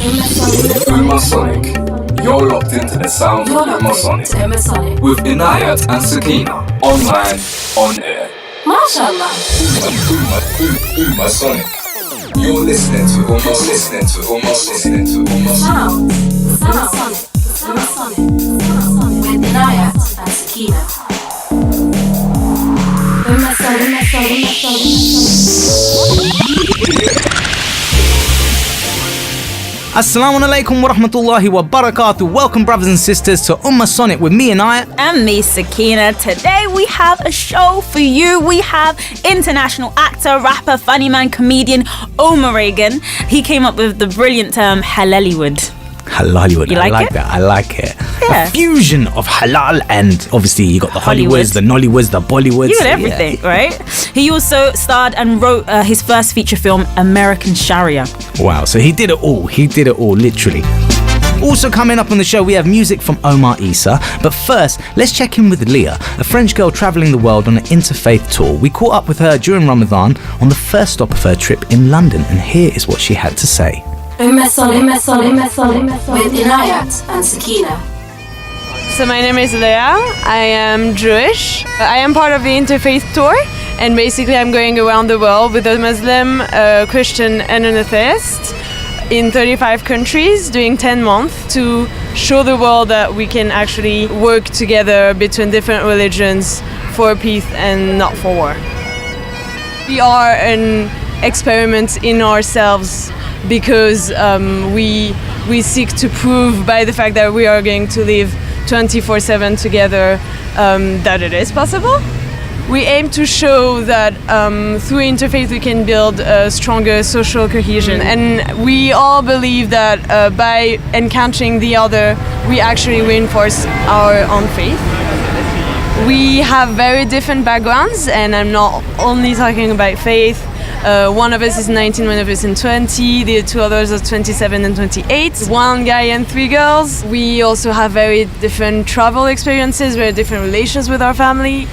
Ummahsonic. You're locked into the sound of Ummahsonic with Inayat and Sakina. Online, on air. MashaAllah. Ummahsonic. You're listening to Ummahsonic. Sound. Ummahsonic. With Inayat and Sakina. Assalamu alaikum wa rahmatullahi wa barakatuh. Welcome, brothers and sisters, to Ummahsonic with me, Inayat. And me, Sakina. Today we have a show for you. We have international actor, rapper, funny man, comedian Omar Regan. He came up with the brilliant term Halaliwood. Halaliwood. You like I like it? that. I like it. Yeah. A fusion of halal and obviously you got the Hollywoods, the Nollywoods, the Bollywoods. You got everything, right? He also starred and wrote his first feature film, American Sharia. Wow, so he did it all. He did it all, literally. Also coming up on the show, we have music from Omar Issa. But first, let's check in with Leah, a French girl travelling the world on an interfaith tour. We caught up with her during Ramadan on the first stop of her trip in London, and here is what she had to say. Ummahsonic with Inayat and Sakina. So my name is Leah, I am Jewish. I am part of the Interfaith Tour, and basically I'm going around the world with a Muslim, a Christian and an atheist in 35 countries, doing 10 months to show the world that we can actually work together between different religions for peace and not for war. We are an experiment in ourselves because we seek to prove by the fact that we are going to live 24/7 together that it is possible. We aim to show that through interfaith we can build a stronger social cohesion, and we all believe that by encountering the other we actually reinforce our own faith. We have very different backgrounds, and I'm not only talking about faith. One of us is 19, one of us is 20, the two others are 27 and 28. One guy and three girls. We also have very different travel experiences, very different relations with our family.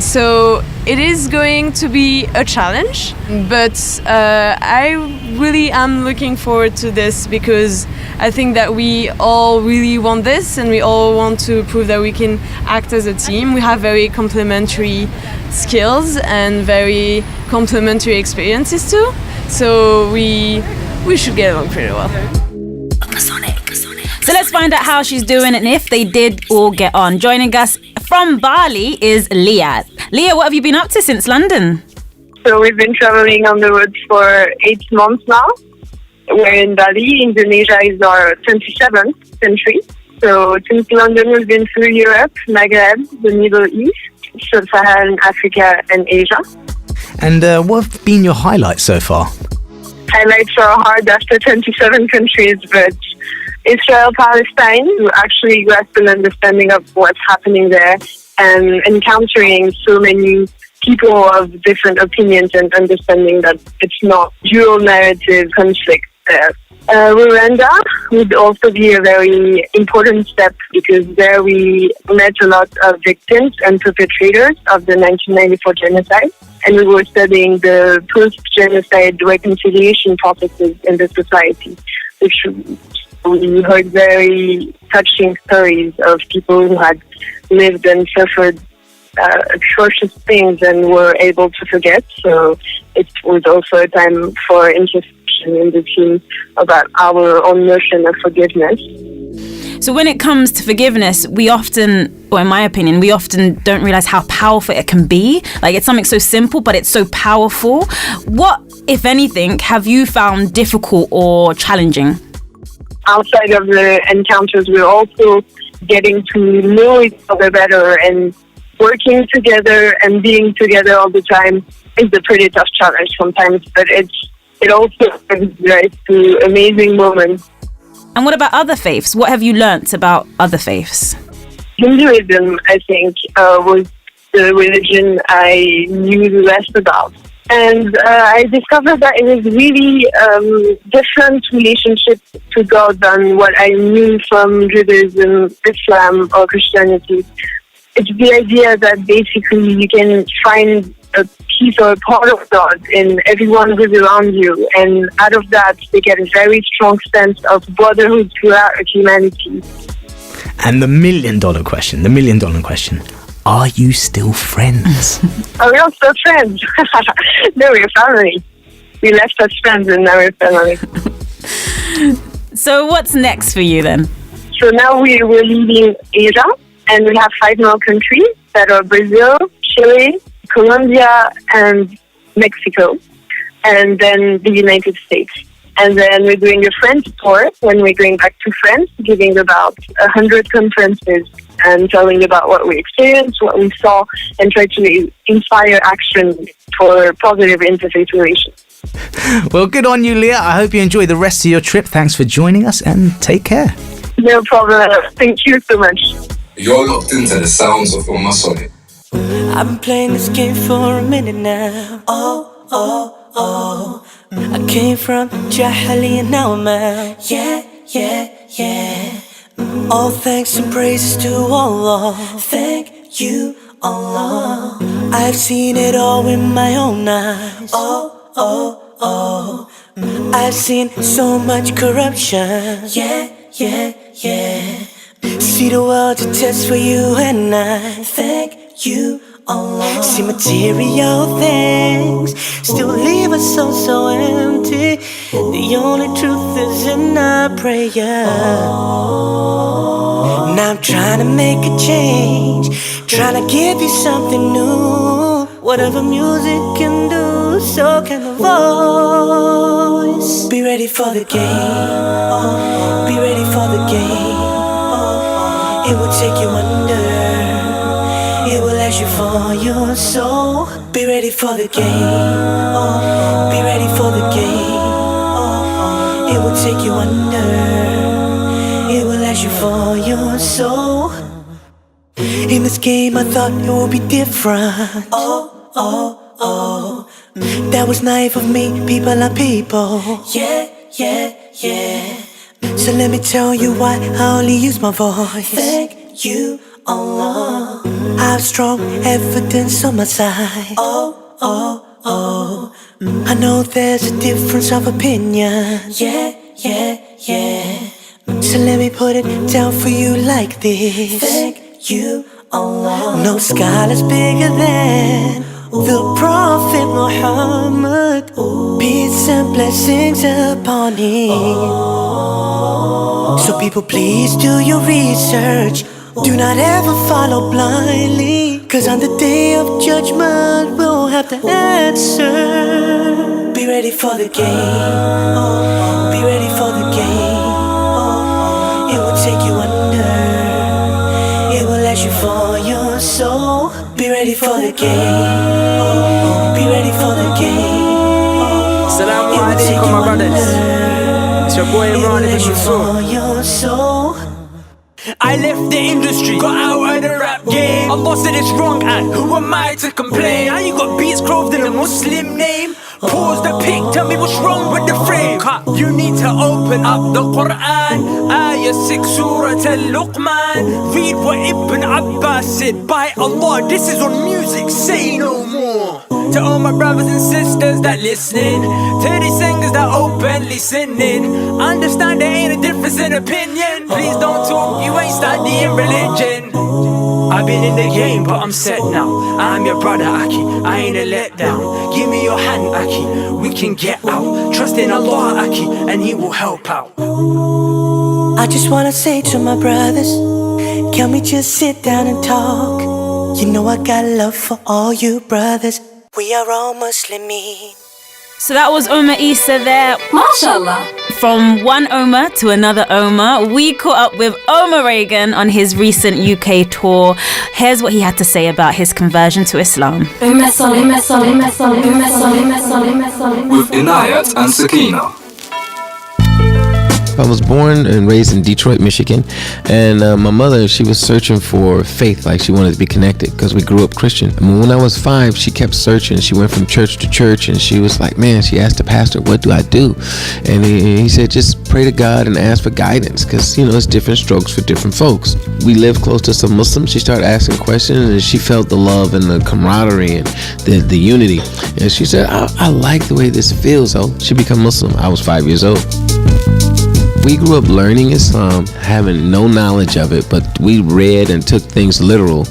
So it is going to be a challenge, but I really am looking forward to this because I think that we all really want this, and we all want to prove that we can act as a team. We have very complementary skills and very complementary experiences too, so we should get along pretty well. So let's find out how she's doing and if they did all get on. Joining us from Bali is Leah. Leah, what have you been up to since London? So we've been traveling on the road for 8 months now. We're in Bali. Indonesia is our 27th country. So since London, we've been through Europe, Maghreb, the Middle East, Sub-Saharan Africa and Asia. And what have been your highlights so far? Highlights are hard after 27 countries, but Israel, Palestine, to actually grasp an understanding of what's happening there and encountering so many people of different opinions and understanding that it's not dual narrative conflict there. Rwanda would also be a very important step because there we met a lot of victims and perpetrators of the 1994 genocide, and we were studying the post-genocide reconciliation processes in the society, which we heard very touching stories of people who had lived and suffered atrocious things and were able to forget. So it was also a time for introspection in the team about our own notion of forgiveness. So when it comes to forgiveness, we often, or in my opinion, we often don't realize how powerful it can be. Like, it's something so simple, but it's so powerful. What, if anything, have you found difficult or challenging? Outside of the encounters, we're also getting to know each other better, and working together and being together all the time is a pretty tough challenge sometimes, but it also gives rise to amazing moments. And what about other faiths? What have you learnt about other faiths? Hinduism, I think, was the religion I knew the less about. And I discovered that it was really different relationship to God than what I knew from Judaism, Islam, or Christianity. It's the idea that basically you can find a piece or a part of God in everyone who's around you. And out of that, they get a very strong sense of brotherhood throughout humanity. And the million dollar question, are you still friends? Oh, we're still friends. No, we're family. We left as friends and now we're family. So what's next for you then? So now we're leaving Asia, and we have 5 more countries that are Brazil, Chile, Colombia, and Mexico, and then the United States. And then we're doing a French tour when we're going back to France, giving about 100 conferences and telling about what we experienced, what we saw, and try to inspire action for positive interfaith relations. Well, good on you, Leah. I hope you enjoy the rest of your trip. Thanks for joining us and take care. No problem. Thank you so much. You're locked into the sounds of Ummahsonic. I've been playing this game for a minute now. Oh. I came from Jahili and now I'm out. Yeah. All thanks and praises to Allah. Thank you, Allah. I've seen it all with my own eyes. Oh. I've seen so much corruption. Yeah. See the world to test for you and I. Thank you, Allah. See material things still leave us so empty. The only truth is in our prayer. Now I'm trying to make a change, trying to give you something new. Whatever music can do, so can the voice. Be ready for the game. Be ready for the game. It will take you under. It will ask you for your soul. Be ready for the game. Be ready for the game. It will take you under. It will ask you for your soul. In this game I thought it would be different. Oh. That was naive of me, people are people. Yeah. So let me tell you why I only use my voice. Thank you, Allah. I have strong evidence on my side. Oh. I know there's a difference of opinion. Yeah. So let me put it down for you like this. Thank you, Allah. No scholars bigger than the Prophet Muhammad. Peace and blessings upon him. So people, please do your research. Do not ever follow blindly, 'cause on the day of judgment we'll have to answer. Be ready for the game. Be ready for the game. It will take you under. It will ask you for your soul. Be ready for the game. Be ready for the game. Assalamu alaikum, my brothers. It's your boy Imran for your soul. I left the industry, got out of the rap game. Allah said it's wrong, and who am I to complain? Now you got beats carved in a Muslim name. Pause the pic, tell me what's wrong with the frame. You need to open up the Quran, Ayah 6, Surah Al-Luqman. Read what Ibn Abbas said. By Allah, this is on music, say no more. To all my brothers and sisters that listening, to these singers that openly sinning, understand there ain't a difference in opinion. Please don't talk, you ain't studying religion. I've been in the game, but I'm set now. I'm your brother, Aki, I ain't a letdown. Give me your hand, Aki, we can get out. Trust in Allah, Aki, and He will help out. I just wanna say to my brothers, can we just sit down and talk? You know I got love for all you brothers. We are all Muslimin. So that was Omar Issa there. MashaAllah. From one Omar to another Omar, we caught up with Omar Regan on his recent UK tour. Here's what he had to say about his conversion to Islam. With Inayat and Sakina. I was born and raised in Detroit, Michigan, and my mother, she was searching for faith, like she wanted to be connected because we grew up Christian. I mean, when I was 5, she kept searching. She went from church to church, and she was like, man, she asked the pastor, what do I do? And he said, just pray to God and ask for guidance because, you know, it's different strokes for different folks. We lived close to some Muslims. She started asking questions, and she felt the love and the camaraderie and the unity. And she said, I like the way this feels. So she became Muslim. I was 5 years old. We grew up learning Islam, having no knowledge of it, but we read and took things literal.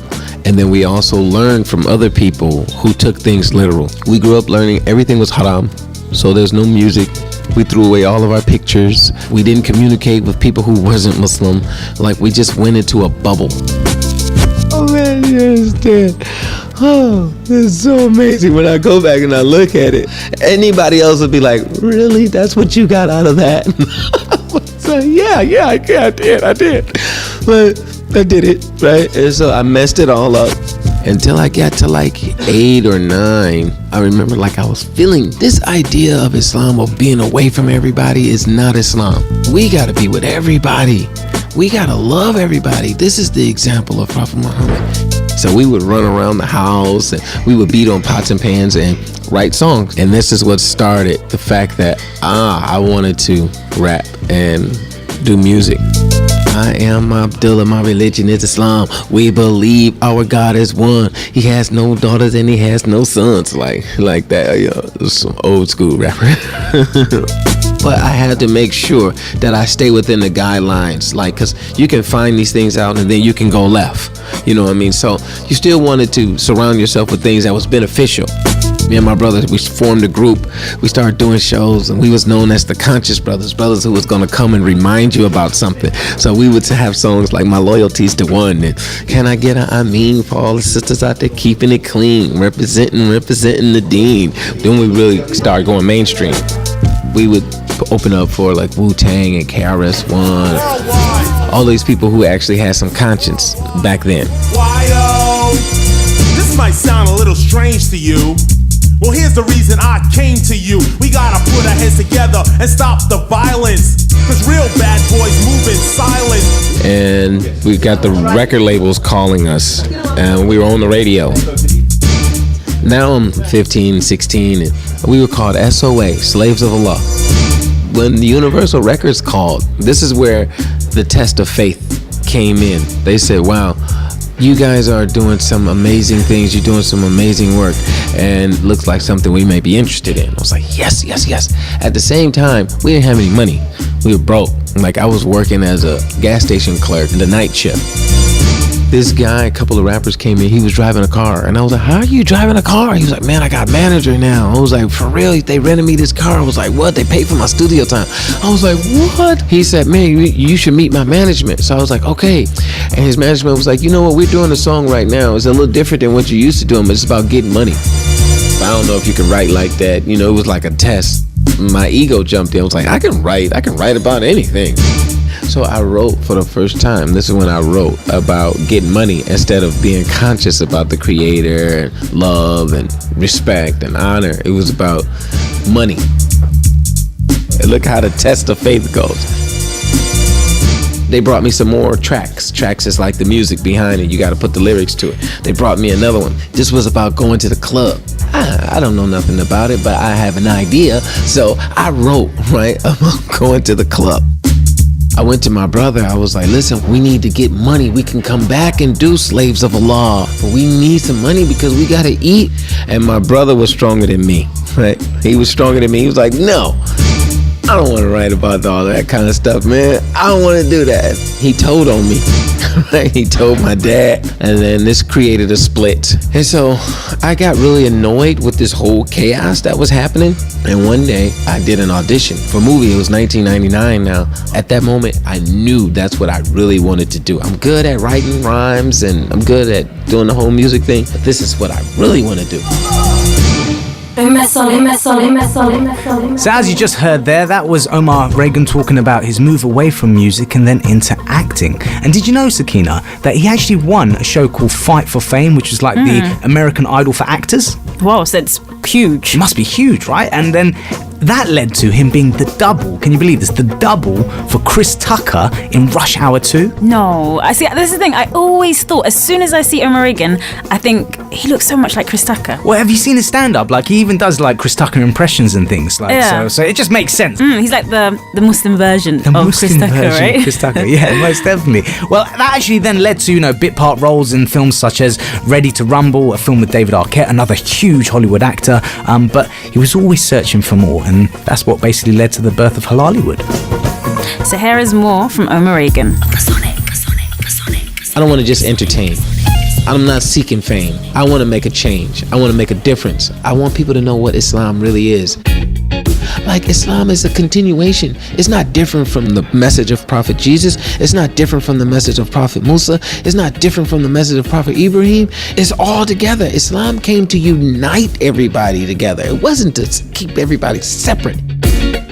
And then we also learned from other people who took things literal. We grew up learning everything was haram, so there's no music. We threw away all of our pictures. We didn't communicate with people who wasn't Muslim. Like, we just went into a bubble. Oh man, you understand? Oh, this is so amazing. When I go back and I look at it, anybody else would be like, really? That's what you got out of that? So, yeah, I did. But I did it, right? And so I messed it all up. Until I got to like 8 or 9, I remember like I was feeling this idea of Islam, of being away from everybody, is not Islam. We gotta be with everybody. We gotta love everybody. This is the example of Prophet Muhammad. So we would run around the house and we would beat on pots and pans and write songs. And this is what started the fact that I wanted to rap and do music. I am Abdullah, my religion is Islam. We believe our God is one. He has no daughters and he has no sons. Like that, you know, some old school rapper. But I had to make sure that I stay within the guidelines, like, because you can find these things out and then you can go left. You know what I mean? So you still wanted to surround yourself with things that was beneficial. Me and my brothers, we formed a group. We started doing shows, and we was known as the Conscious Brothers who was going to come and remind you about something. So we would have songs like My Loyalty's to One, and Can I Get a I Mean for all the sisters out there keeping it clean, representing the deen. Then we really started going mainstream. We would open up for like Wu-Tang and KRS-One, all these people who actually had some conscience back then. This might sound a little strange to you. Well, here's the reason I came to you. We gotta put our heads together and stop the violence, cause real bad boys move in silence. And we got the record labels calling us, and we were on the radio. Now I'm 15, 16, and we were called SOA, Slaves of Allah. When the Universal Records called, this is where the test of faith came in. They said, wow, you guys are doing some amazing things. You're doing some amazing work, and looks like something we may be interested in. I was like, yes. At the same time, we didn't have any money. We were broke. Like, I was working as a gas station clerk in the night shift. This guy, a couple of rappers came in. He was driving a car, and I was like, how are you driving a car? He was like, man, I got a manager now. I was like, for real? They rented me this car. I was like, what? They paid for my studio time. I was like, what? He said, man, you should meet my management. So I was like, okay. And his management was like, you know what? We're doing a song right now. It's a little different than what you used to doing, but it's about getting money. I don't know if you can write like that. You know, it was like a test. My ego jumped in. I was like, I can write about anything. So I wrote for the first time. This is when I wrote about getting money instead of being conscious about the creator, and love and respect and honor. It was about money. And look how the test of faith goes. They brought me some more tracks. Tracks is like the music behind it. You got to put the lyrics to it. They brought me another one. This was about going to the club. I don't know nothing about it, but I have an idea. So I wrote, right, about going to the club. I went to my brother. I was like, listen, we need to get money. We can come back and do Slaves of Allah, but we need some money because we got to eat. And my brother was stronger than me, right? He was stronger than me. He was like, no, I don't want to write about all that kind of stuff, man. I don't want to do that. He told on me, right? He told my dad, and then this created a split. And so I got really annoyed with this whole chaos that was happening. And one day I did an audition for a movie. It was 1999 now. At that moment, I knew that's what I really wanted to do. I'm good at writing rhymes and I'm good at doing the whole music thing, but this is what I really want to do. So as you just heard there, that was Omar Regan talking about his move away from music and then into acting. And did you know, Sakina, that he actually won a show called Fight for Fame, which was like the American Idol for actors? Wow, so it's huge. It must be huge, right? And then that led to him being the double. Can you believe this? The double for Chris Tucker in Rush Hour 2. No, I see. This is the thing. I always thought, as soon as I see Omar Regan, I think he looks so much like Chris Tucker. Well, have you seen his stand-up? Like, he even does like Chris Tucker impressions and things. Like, Yeah. so it just makes sense. He's like the Muslim version of Chris Tucker, right? Chris Tucker, yeah, most definitely. Well, that actually then led to, bit part roles in films such as Ready to Rumble, a film with David Arquette, another huge Hollywood actor. But he was always searching for more, and that's what basically led to the birth of Hollywood. So here is more from Omar Regan. I don't want to just entertain. I'm not seeking fame. I want to make a change. I want to make a difference. I want people to know what Islam really is. Like, Islam is a continuation. It's not different from the message of Prophet Jesus. It's not different from the message of Prophet Musa. It's not different from the message of Prophet Ibrahim. It's all together. Islam came to unite everybody together. It wasn't to keep everybody separate.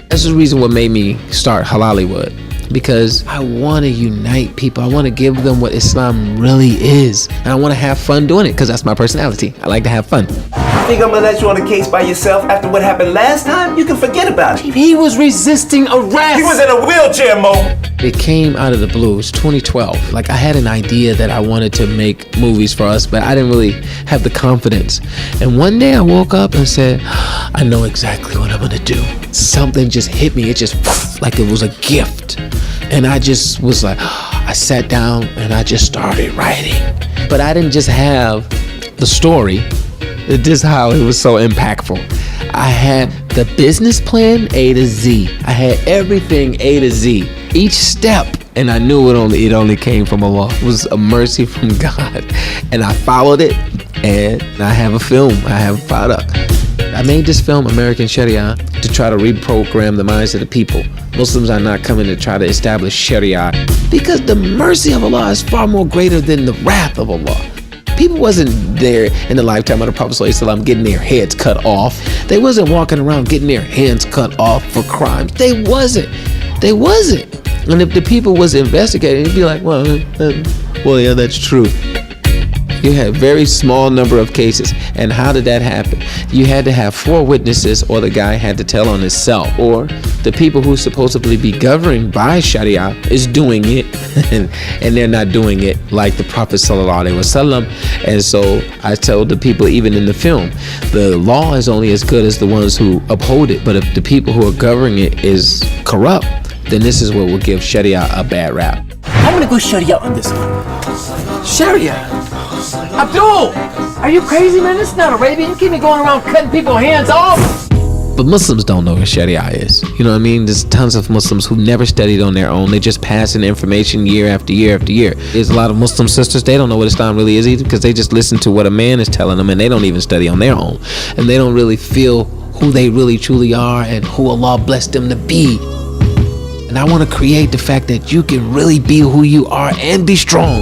That's the reason what made me start Hollywood. Because I want to unite people. I want to give them what Islam really is. And I want to have fun doing it because that's my personality. I like to have fun. You think I'm gonna let you on the case by yourself after what happened last time? You can forget about it. He was resisting arrest. He was in a wheelchair, Mo. It came out of the blue. It was 2012. Like, I had an idea that I wanted to make movies for us, but I didn't really have the confidence. And one day I woke up and said, I know exactly what I'm gonna do. Something just hit me. It just, like it was a gift. And I just was like, I sat down and I just started writing. But I didn't just have the story. This is how it was so impactful. I had the business plan A to Z. I had everything A to Z. Each step, and I knew it only came from Allah. It was a mercy from God. And I followed it, and I have a film. I have a product. I made this film, American Sharia, to try to reprogram the minds of the people. Muslims are not coming to try to establish Sharia because the mercy of Allah is far more greater than the wrath of Allah. People wasn't there in the lifetime of the Prophet ﷺ getting their heads cut off. They wasn't walking around getting their hands cut off for crimes. They wasn't. And if the people was investigating, it'd be like, well, yeah, that's true. You had a very small number of cases. And how did that happen? You had to have 4 witnesses, or the guy had to tell on himself, or the people who supposedly be governed by Sharia is doing it and they're not doing it like the Prophet ﷺ. And so I told the people, even in the film, the law is only as good as the ones who uphold it. But if the people who are governing it is corrupt, then this is what will give Sharia a bad rap. I'm gonna go Sharia on this one. Sharia? Abdul! Are you crazy, man? This is not Arabian. You keep me going around cutting people's hands off. But Muslims don't know what Sharia is. You know what I mean? There's tons of Muslims who never studied on their own. They just passing information year after year after year. There's a lot of Muslim sisters, they don't know what Islam really is either, because they just listen to what a man is telling them and they don't even study on their own. And they don't really feel who they really truly are and who Allah blessed them to be. And I want to create the fact that you can really be who you are and be strong.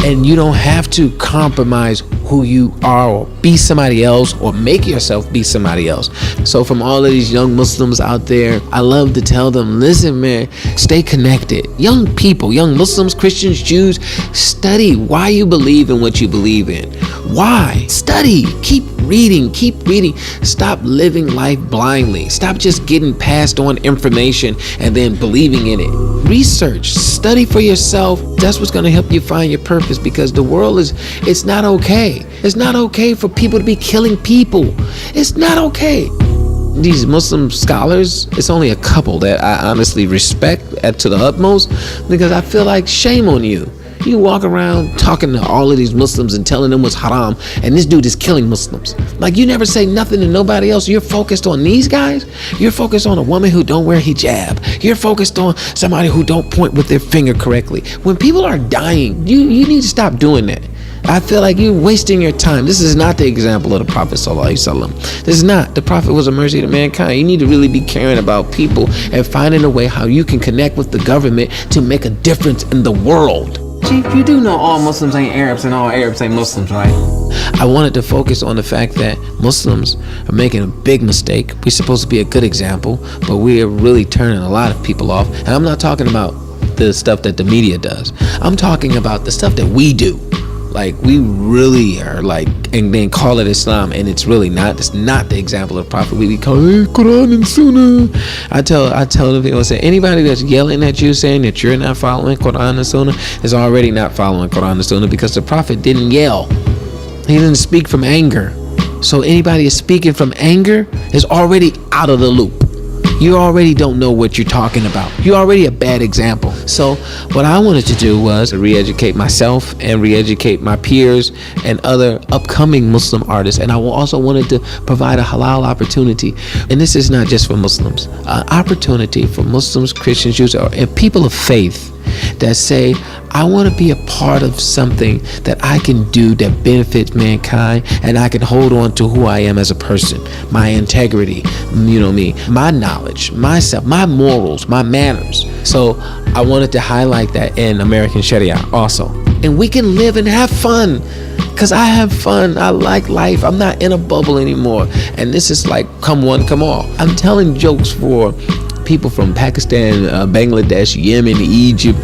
And you don't have to compromise who you are or be somebody else or make yourself be somebody else. So from all of these young Muslims out there, I love to tell them, listen, man, stay connected. Young people, young Muslims, Christians, Jews, study why you believe in what you believe in. Why? Study. Keep reading. Stop living life blindly. Stop just getting passed on information and then believing in it. Research. Study for yourself. That's what's going to help you find your purpose, because the world it's not okay. It's not okay for people to be killing people. It's not okay. These Muslim scholars, it's only a couple that I honestly respect to the utmost, because I feel like shame on you. You walk around talking to all of these Muslims and telling them what's haram, and this dude is killing Muslims. Like, you never say nothing to nobody else. You're focused on these guys. You're focused on a woman who don't wear hijab. You're focused on somebody who don't point with their finger correctly. When people are dying, you need to stop doing that. I feel like you're wasting your time. This is not the example of the Prophet ﷺ. This is not. The Prophet was a mercy to mankind. You need to really be caring about people and finding a way how you can connect with the government to make a difference in the world. Chief, you do know all Muslims ain't Arabs and all Arabs ain't Muslims, right? I wanted to focus on the fact that Muslims are making a big mistake. We're supposed to be a good example, but we are really turning a lot of people off. And I'm not talking about the stuff that the media does. I'm talking about the stuff that we do. Like, we really are like, and then call it Islam, and it's really not. It's not the example of the Prophet. We call it Quran and Sunnah. I tell the people, I say, anybody that's yelling at you saying that you're not following Quran and Sunnah is already not following Quran and Sunnah, because the Prophet didn't yell. He didn't speak from anger. So anybody is speaking from anger is already out of the loop. You already don't know what you're talking about. You're already a bad example. So what I wanted to do was to re-educate myself and re-educate my peers and other upcoming Muslim artists. And I also wanted to provide a halal opportunity. And this is not just for Muslims. An opportunity for Muslims, Christians, Jews, and people of faith that say, I want to be a part of something that I can do that benefits mankind, and I can hold on to who I am as a person, my integrity, my knowledge, myself, my morals, my manners. So I wanted to highlight that in American Sharia also. And we can live and have fun, because I have fun. I like life. I'm not in a bubble anymore. And this is like come one, come all. I'm telling jokes for people from Pakistan, Bangladesh, Yemen, Egypt,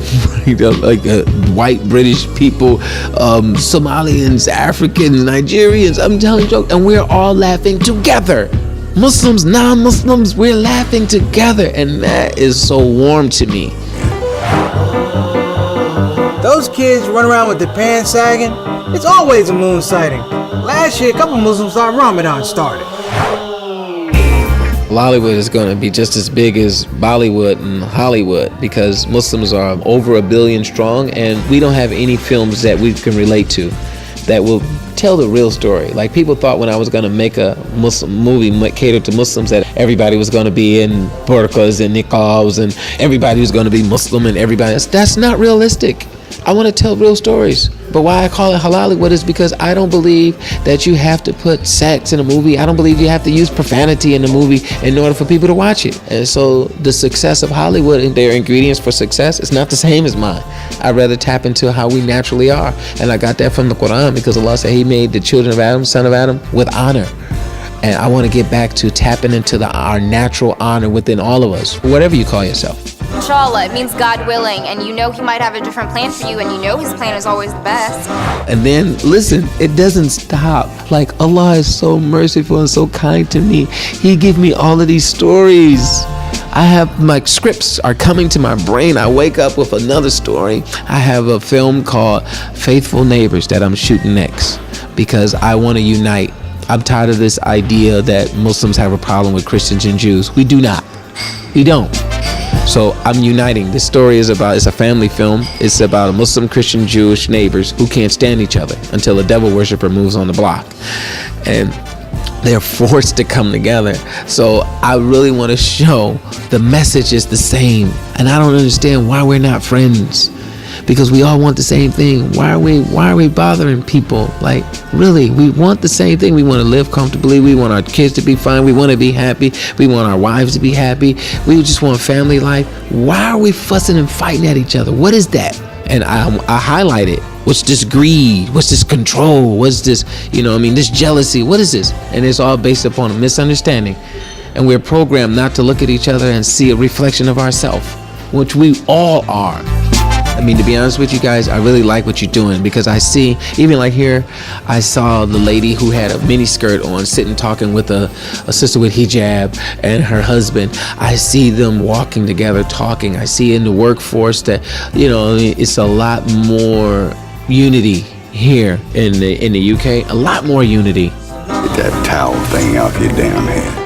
white British people, Somalians, Africans, Nigerians. I'm telling jokes, and we're all laughing together. Muslims, non-Muslims, we're laughing together, and that is so warm to me. Those kids run around with their pants sagging. It's always a moon sighting. Last year, a couple Muslims thought Ramadan started. Lollywood is going to be just as big as Bollywood and Hollywood, because Muslims are over 1 billion strong, and we don't have any films that we can relate to that will tell the real story. Like, people thought when I was going to make a Muslim movie catered to Muslims that everybody was going to be in burqas and niqabs and everybody was going to be Muslim and everybody. That's not realistic. I want to tell real stories. But why I call it Hollywood is because I don't believe that you have to put sex in a movie. I don't believe you have to use profanity in a movie in order for people to watch it. And so the success of Hollywood and their ingredients for success is not the same as mine. I'd rather tap into how we naturally are. And I got that from the Quran, because Allah said He made the children of Adam, son of Adam, with honor. And I want to get back to tapping into our natural honor within all of us, whatever you call yourself. Inshallah, it means God willing, and you know He might have a different plan for you, and you know His plan is always the best. And then, listen, it doesn't stop. Like, Allah is so merciful and so kind to me. He gave me all of these stories. I have, my scripts are coming to my brain. I wake up with another story. I have a film called Faithful Neighbors that I'm shooting next, because I want to unite. I'm tired of this idea that Muslims have a problem with Christians and Jews. We do not. We don't. So I'm uniting. This story is it's a family film. It's about a Muslim, Christian, Jewish neighbors who can't stand each other until a devil worshiper moves on the block. And they're forced to come together. So I really want to show the message is the same. And I don't understand why we're not friends. Because we all want the same thing. Why are we bothering people? Like, really, we want the same thing. We want to live comfortably. We want our kids to be fine. We want to be happy. We want our wives to be happy. We just want family life. Why are we fussing and fighting at each other? What is that? And I highlight it. What's this greed? What's this control? What's this, this jealousy? What is this? And it's all based upon a misunderstanding. And we're programmed not to look at each other and see a reflection of ourselves, which we all are. I mean, to be honest with you guys, I really like what you're doing, because I see, even like here, I saw the lady who had a mini skirt on sitting talking with a sister with hijab and her husband. I see them walking together, talking. I see in the workforce that, it's a lot more unity here in the UK, a lot more unity. Get that towel thing off your damn head.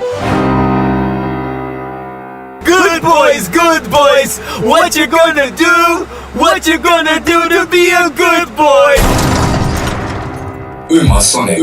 Good boys, what you gonna do? What you gonna do to be a good boy? Ummahsonic.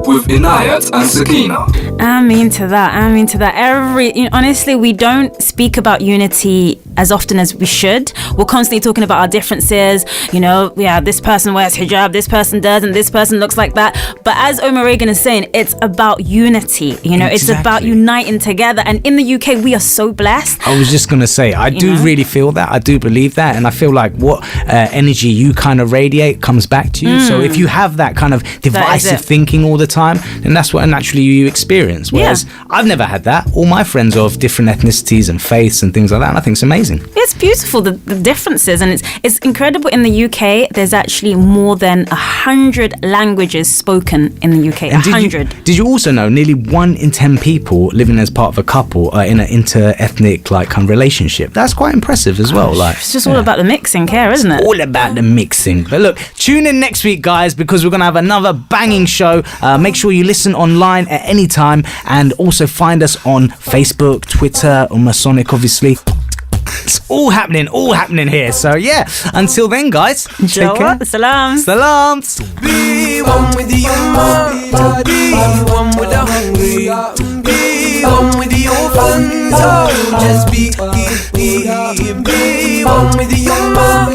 With Inayat and Sakina. I mean to that. Honestly, we don't speak about unity as often as we should. We're constantly talking about our differences. This person wears hijab, this person does, and this person looks like that. But as Omar Regan is saying, it's about unity. It's about uniting together. And in the UK, we are so blessed. I was just going to say, I do really feel that. I do believe that. And I feel like what energy you kind of radiate comes back to you. So if you have that kind of divisive thinking all the time, then that's what naturally you experience. Whereas I've never had that. All my friends are of different ethnicities and faiths and things like that, and I think it's amazing. amazing. It's beautiful, the differences, and it's incredible. In the UK, there's actually more than 100 languages spoken in the UK. And 100. Did you also know nearly 1 in 10 people living as part of a couple are in an inter-ethnic like kind of relationship? That's quite impressive as well. Like, it's just all about the mixing care, isn't it? All about the mixing. But look, tune in next week, guys, because we're going to have another banging show. Make sure you listen online at any time, and also find us on Facebook, Twitter, Ummahsonic, obviously. It's all happening here. So yeah, until then, guys, take care. Salams. Be one with the Ummah, be one with the hungry, be one with the orphans, oh, just be one with the Ummah,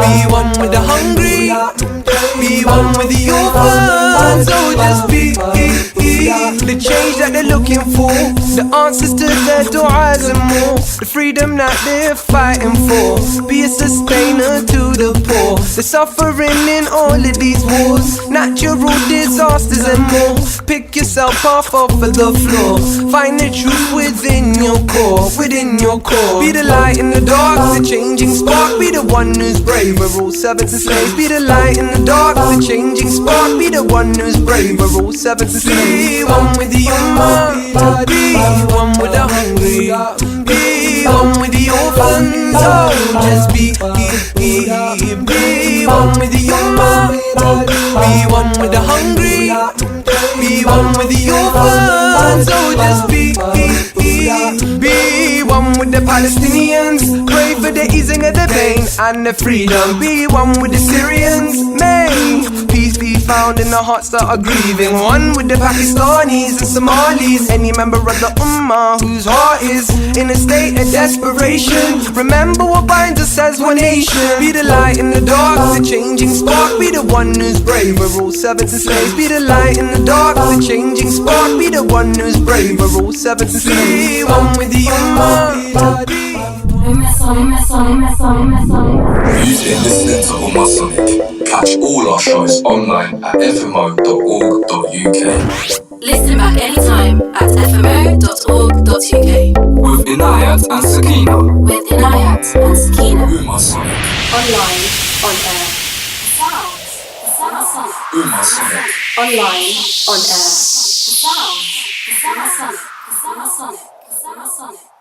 be one with the hungry, be one with the orphans, oh, just be the change that they're looking for, the answers to their du'as and more, the freedom that they're fighting for, be a sustainer to the poor, the suffering in all of these wars, natural disasters and more. Pick yourself off of the floor, find the truth within your core, be the light in the dark, the changing spark, be the one who's brave, we're all servants and slaves, be the light in the dark, the changing spark, be the one who's brave, we're all servants and slaves. Be one with the Ummah, be one with the hungry, be one with the orphans, oh, just be one with the Ummah, be one with the hungry, be one with the orphans, oh, just be one with the Palestinians, pray for the easing of the pain and the freedom, be one with the Syrians, may peace be found in the hearts that are grieving, one with the Pakistanis and Somalis, any member of the Ummah whose heart is in a state of desperation, remember what binds us as one nation, be the light in the dark, the changing spark, be the one who's brave, we're all servants and slaves, be the light in the dark, the changing spark, be the one who's brave, we're all servants and slaves, be one with the Ummah. You've been listening to Ummahsonic. Catch all our shows online at fmo.org.uk. Listen back anytime at fmo.org.uk. With Inayat and Sakina. Ummahsonic. Online, on air. Sounds. Ummahsonic. Online, on air. Sounds. Ummahsonic.